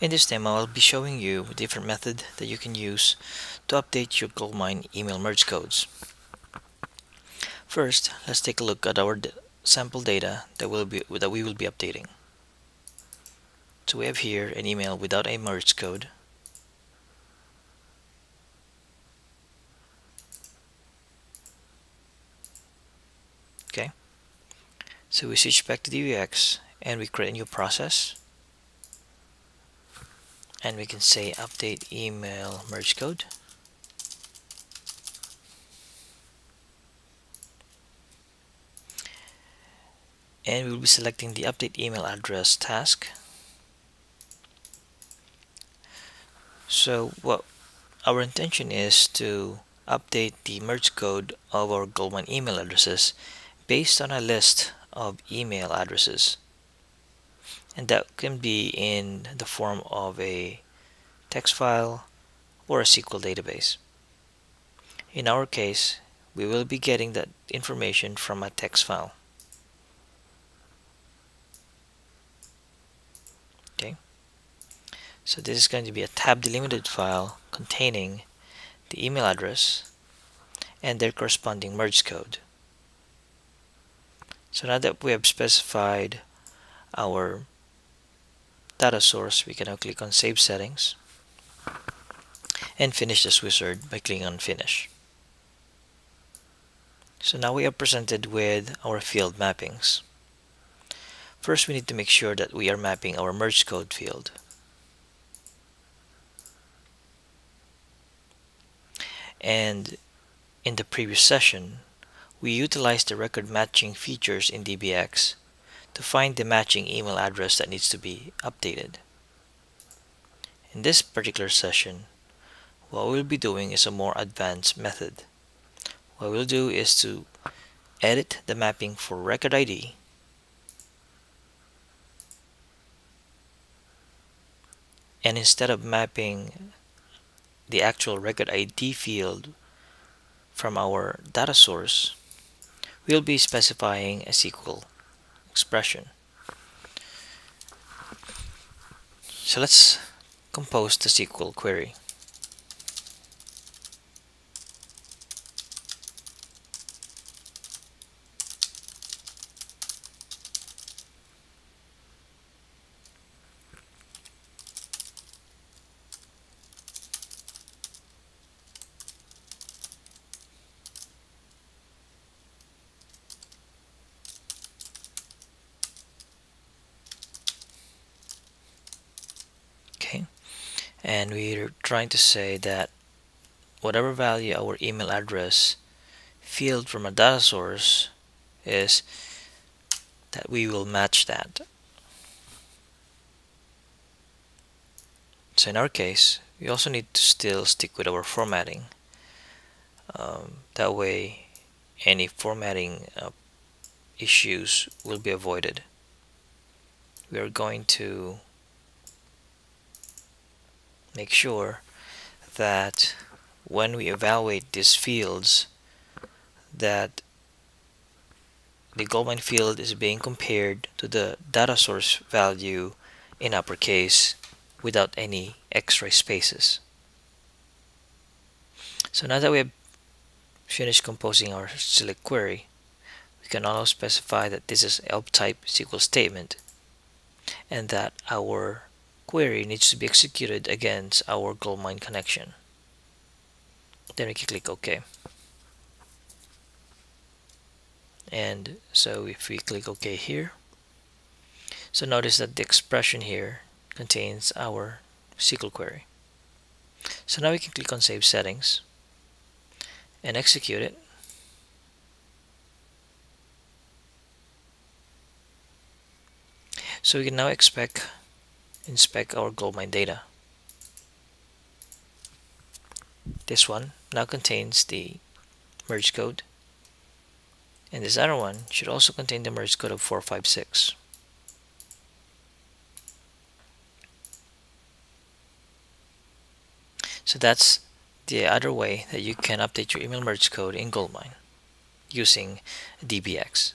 In this demo, I'll be showing you a different method that you can use to update your Goldmine email merge codes. First, let's take a look at our sample data that we will be updating. So we have here an email without a merge code. Okay. So we switch back to DBX and we create a new process. And we can say update email merge code. And we will be selecting the update email address task. So what our intention is to update the merge code of our Goldmine email addresses based on a list of email addresses, and that can be in the form of a text file or a SQL database. In our case, we will be getting that information from a text file. Okay, so this is going to be a tab delimited file containing the email address and their corresponding merge code. So now that we have specified our data source, we can now click on Save Settings and finish this wizard by clicking on Finish. So now we are presented with our field mappings. First, we need to make sure that we are mapping our merge code field. And in the previous session, we utilized the record matching features in DBX to find the matching email address that needs to be updated. In this particular session, what we'll be doing is a more advanced method. What we'll do is to edit the mapping for record ID and instead of mapping the actual record ID field from our data source, we'll be specifying a SQL expression. So let's compose the SQL query. Okay, and we're trying to say that whatever value our email address field from a data source is, that we will match that. So in our case, we also need to still stick with our formatting. That way any formatting issues will be avoided. We are going to make sure that when we evaluate these fields, that the Goldmine field is being compared to the data source value in uppercase without any extra spaces. So now that we have finished composing our select query, we can now specify that this is of type SQL statement and that our query needs to be executed against our Goldmine connection. Then we can click OK. And so if we click OK here, so notice that the expression here contains our SQL query. So now we can click on Save Settings and execute it. So we can now inspect our Goldmine data. This one now contains the merge code, and this other one should also contain the merge code of 456. So that's the other way that you can update your email merge code in Goldmine using DBX.